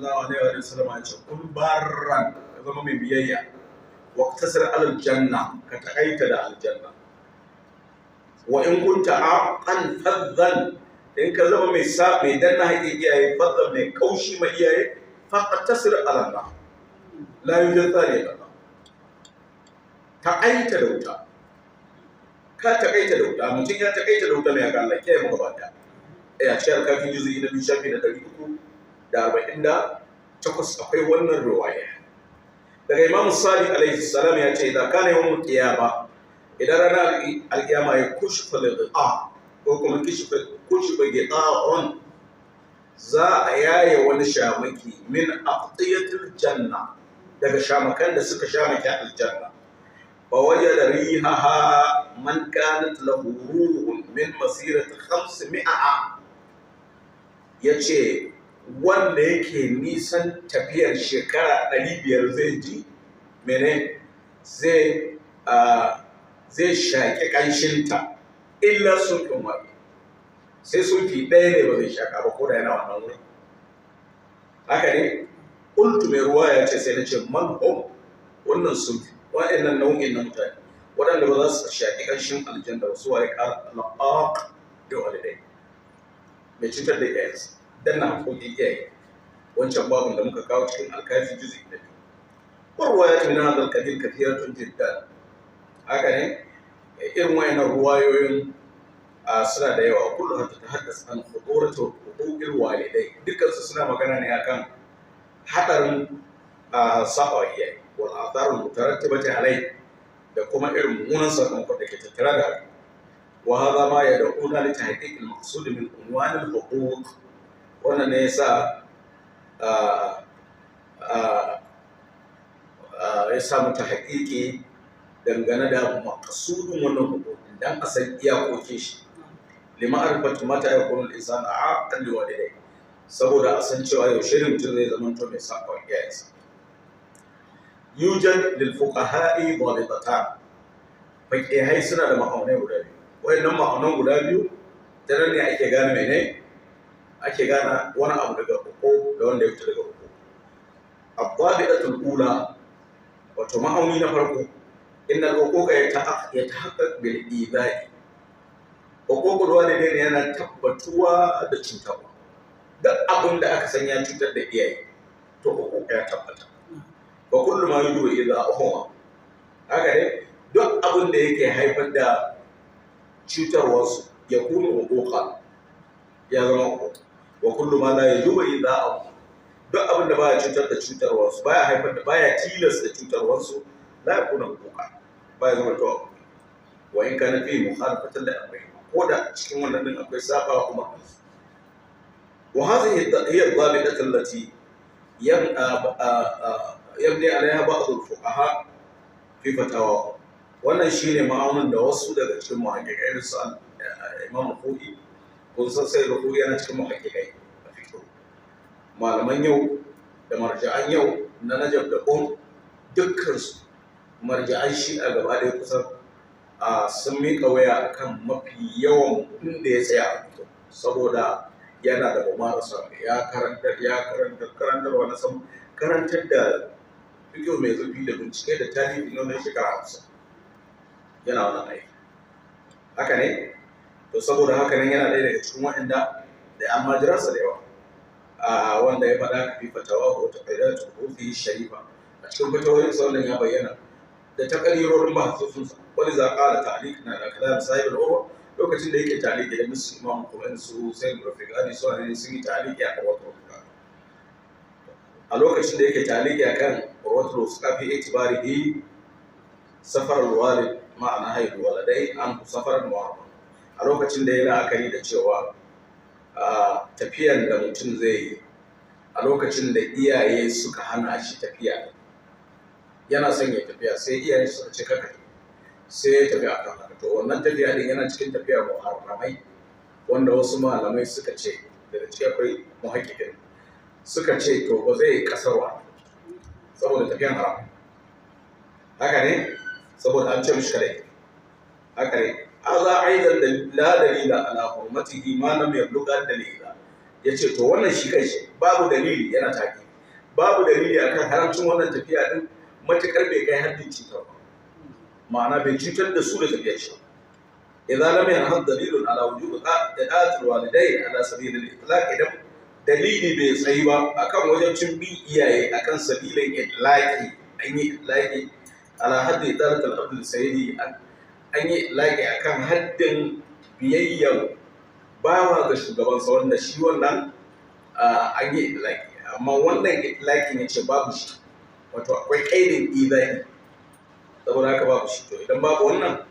sallallahu alaihi wa sallam ya ce kun barran ka zama mai biyayya wa tasir alal janna ka takaita da aljanna wa in kunta aqan faddan in ka zama mai danna haƙi iyaye faddan mai kaushi ma iyaye fa tasir alal nar la yujad thani takaita da wuta ka takaita da wuta mutum ya takaita da wuta ne ga Allah kiyaye mu gaba da a cikin kafin juzu'i na biyu shafi na 348 akwai wannan riwaya daga Imam Sadiq alaihi salam ya ce idan kana yawan qiyama idan ranar alqiyama ya kushfa liqa ko kuma kushfa gita'un za a yaye wani shamaki min aqtiyatil janna daga shamakan da suka shamaki aljanna fa wajada rihaha man kanat lahu ruhun min masirati 500 ya ce wanda yake nisan tafiyar shekara 500 zai ji mene zai shaƙi ƙanshinta illa sulkin wani sai sulki ɗaya ne ba zai shaƙa ba ko da yana wannan wuri haka ne ƙultu mai ruwa ya ce sai na ce manhom wannan sulki waɗannan nau'in na mutane waɗanda ba za su shaƙi ƙanshin aljanna ba su waye ƙara al'aq da walidai mai cutar da iyayensa dan na haƙoƙin iyaye wancan babin da muka kawo cikin alkafi juzi na biyu warwa ya tuna hadal kadir kathiratun jiddan haka ne irin wayannan ruwayoyin suna da yawa kullu hatta tahaddas an khuduratu huquqil walidai dukkan su suna magana ne akan hadarin saba iyaye wal atharul mutarattibati alai da kuma irin mummunan sakamakon da ke tattare da haka وهذا ما يدعونا لتحقيق المقصود من عنوان الحقوق wannan ne yasa ya samu ta haƙiƙi dangane da maqsudun wannan hukumin dan a san iyakokin shi lima'arifatu mata yakunu al-insan aqal liwalidayhi saboda a san cewa yaushe ne mutum zai zama to mai sakon iyayensa yujad lil fuqaha'i dhabitatan faqihai suna da ma'aunai guda biyu wayannan ma'aunan guda biyu ta nan ne ake gane mene ake gane wani abu daga uku da wanda ya fita daga uku abdabi'atul ula wato ma'auni na farko inna al-uquqa yatahaqqaq bil idai uququl walidain yana tabbatuwa da cutarwa duk abin da aka san ya cutar da iyaye to uquqa ya tabbata wa kullu ma yudu idha ahuma haka ne duk abin da yake haifar da cutarwarsu ya kuma uquqa ya zama uquqa wa kullu ma la yajubu idha ahuma duk abin da baya cutar da cutarwarsu baya haifar da baya tilasta cutarwarsu la yakuna uquqa baya zama to wa in kana fi mukhalafatan da amri ko da cikin wannan din akwai saba kuma wa hadhihi hiya ad-dabitatu allati yabni alaiha ba'd al-fuqaha fi fatawa wannan shine ma'aunin da wasu daga cikin muhaqqiqai su Imam Khudi ko sai Khudi yana cikin muhaqqiqai a fiqh malaman yau da marja'an yau na Najaf da Qum dukkan su marja'an shi a gaba da kusan sun miƙa waya akan mafi yawan inda ya tsaya saboda yana da bumarasa ya karantar wani sam karantar da fiƙo mai zurfi da bincike da tarihi na wannan shekara 50 yana wannan aiki haka ne to saboda haka nan yana ɗaya daga cikin waɗanda da an majirarsa da yawa wanda ya faɗa ka fi fatawa ko ta ƙaidar tuhufi sharifa a cikin fatawoyin sa wannan ya bayyana da ta ƙarirorin mahasusunsa wani za ƙara ta'alik na da kalam sahib al-urwa lokacin da yake ta'aliki da musu imam kuma su sai rafiqani su ne sun yi ta'aliki akan wata rafiqa a lokacin da yake ta'aliki akan wata rafiqa fi itibarihi safar al-walid ma'ana haihu waladai an safar muharram a lokacin da ya la'akari da cewa tafiyan da mutum zai yi a lokacin da iyaye suka hana shi tafiya yana son ya tafiya sai iyaye suka ce kaka sai ya tafi a kan haka to wannan tafiya din yana cikin tafiya muharramai wanda wasu malamai suka ce daga cikin akwai muhaqqiqin suka ce to ba zai kasarwa saboda tafiyan haram haka ne saboda an ce mishi kadai haka ne aza aidan da la dalila ala hurmatihi ma lam yablugha dalila yace to wannan shi kai babu dalili yana taki babu dalili akan haramcin wannan tafiya din matukar bai kai haddin cutar ba, ma'ana bai cutar da su da tafiyar shi. idan lam yanhad dalilun ala wujub da'atul walidain ala sabil al-itlaq, idan dalili bai tsayi ba akan wajibcin bin iyaye akan sabilin itlaqi, an yi itlaqi ala haddi idarat al-abd sayyidi, an yi itlaqi akan haddin biyayyar bawa ga shugabansa, wanda shi wannan an yi itlaqi, amma wannan itlaqi ne ce babu shi, wato akwai kaidin idai, saboda haka babu shi. To idan babu wannan,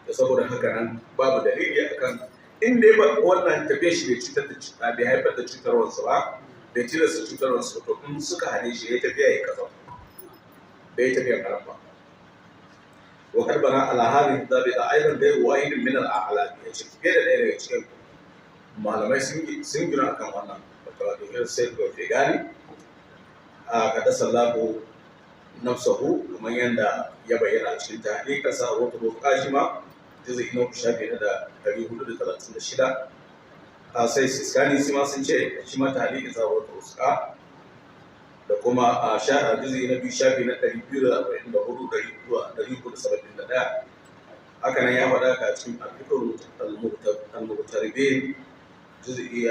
da saboda haka nan babu dalili akan inda ba wannan tafiya shi bai cutar da bai haifar da cutarwarsa ba, bai tilasta cutarwarsa, to in suka hane shi ya tafiya ya kaza, bai tafiya karan ba. wa karbana ala hadhihi dabita aidan da wa'id min al-a'lam, ya ce fiye da ɗaya daga cikin malamai sun gina akan wannan, wato da sai da ke gani a kada sallahu nafsahu, kamar yanda ya bayyana cikin tahqiqansa wa rubutu qashima juz'i na shafi na 436. sai Siskani su ma sun ce shi ma tahqiqin sa wa rubutu da kuma a juz'i na 2 shafi na 244 haka nan ya faɗa ka cikin al-fiqh al-muqtaribin juz'i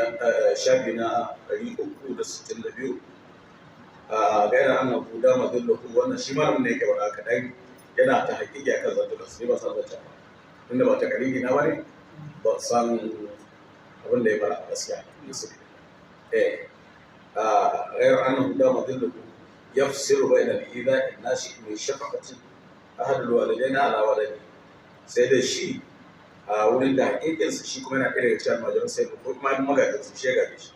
shafi na 362. gaira annahu da madallahu, wannan shi malamin ne yake faɗa kadan yana ta hakiki akan zantuka sai ba san zanta ba, tunda ba ta karimi na bane, ba san abin da ya fara gaskiya yusuf. غير أنه لا مضل يفصل بين الإيذاء الناشئ من شفقة أحد الوالدين على ولده. sai da shi a wurin da hakikinsa shi kuma yana ɗaya daga cikin majalis sai ko kuma magajinsa shi ya gaje shi.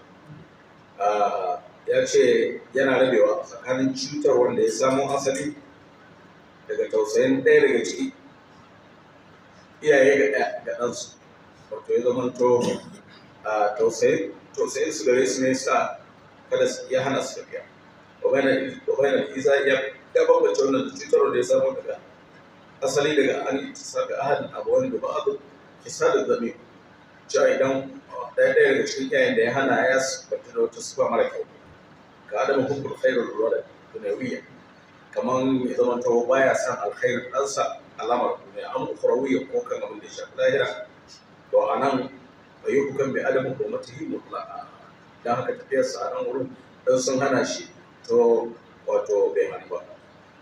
ya ce yana rabewa tsakanin cutar wanda ya samo asali daga tausayin ɗaya daga ciki iyaye ga ɗansu, wato ya zama to tausayin su gare su ne sa kada ya hana su tafiya. Wabainar iza ya bambance wannan da cutar wanda ya samo daga asali daga an itisa ga ahadin abu wani da ba abu kisa da zame, cewa idan ɗaya daga cikin iyayen da ya hana ya bata da wata sufa mara kyau, ga adamin hukumar khairar ruwa da duniyawiyya, kamar ya zama ta baya san alkhairin ɗansa alamar duniya an ukurawiyya ko kan abin da ya shafi lahira, to a nan bai yi hukan bai adamin gwamnati mutlaqa, don haka tafiyarsa a nan wurin don sun hana shi to wato bai hannu ba.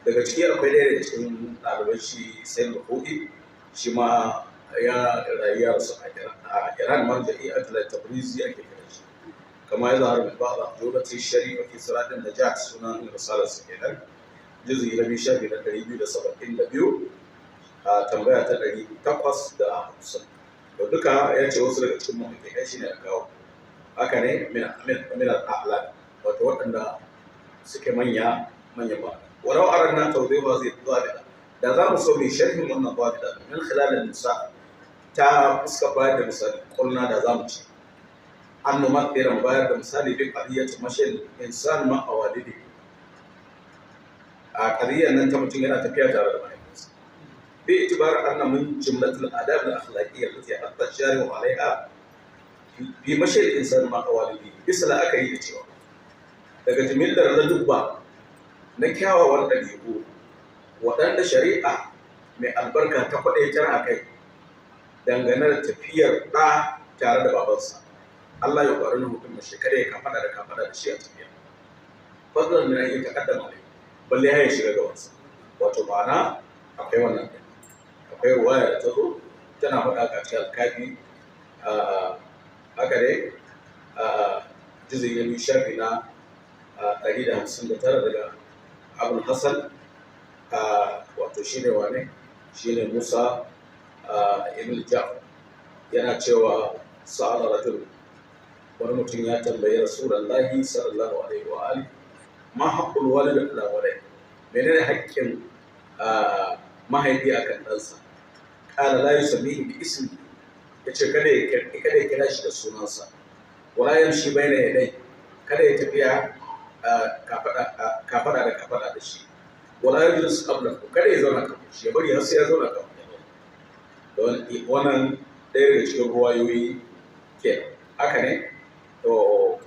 daga ciki akwai ɗaya daga cikin ɗaliban shi sai ruhu'i, shi ma ya rayuwarsa a Iran, marja'i Abdullahi Tabrizi ake kira shi, kama ya zahar mai ba'da dolatin shari'a fi siratin najat, sunan risalarsa kenan, juz'i na 2 shafi na 272 a tambaya ta 850. to duka ya ce wasu daga cikin muhimmanci shi ne a kawo haka ne min al-a'lam, wato waɗanda suke manya ba. walau aranna tawdiba zai zabita, da za mu so mai sharhin wannan zabita min khilal nisa ta fuska bayar da misali, kulna da za mu ci an numathira bayar da misali bi qadiyat mashal insan ma awalidi, a qadiyar nan ta mutum yana tafiya tare da mahaifinsa, bi itibar anna min jumlatul adab al-akhlaqiyya allati hatta shari'u alaiha bi mashal insan ma awalidi, bisa la'akari da cewa daga jimillar ladubba na kyawawan ɗabi'u waɗanda shari'a mai albarka ta kwaɗaitar a kai dangane da tafiyar ɗa tare da babansa, Allah ya ƙwari na mutum da shekara ya kafaɗa da shi a tafiya. Fadlan da ya taƙaddama ne, balle ya shiga ga wasu. Wato ma'ana akwai wannan ɗin. Akwai ruwaya da ta zo tana faɗa ka cikin alkafi haka dai juz'i na 2 shafi na 159 daga Abul Hassan, wato shi ne wane? Shi ne Musa ibn Ja'far, yana cewa sa'ala rajul, wani mutum ya tambayi Rasulullahi sallallahu alaihi wa alihi ma haqqul walid ala walad, menene haƙƙin mahaifi akan ɗansa? Qala la yusammihi bi ismi, yace kada ya kira shi da sunansa, wala yamshi baina yadai, kada ya tafiya kafada da shi, wala yajlis qablahu, kada ya zauna kafin shi, ya bari har sai ya zauna kafin shi. Wannan ɗaya daga cikin ruwayoyi ke haka ne. To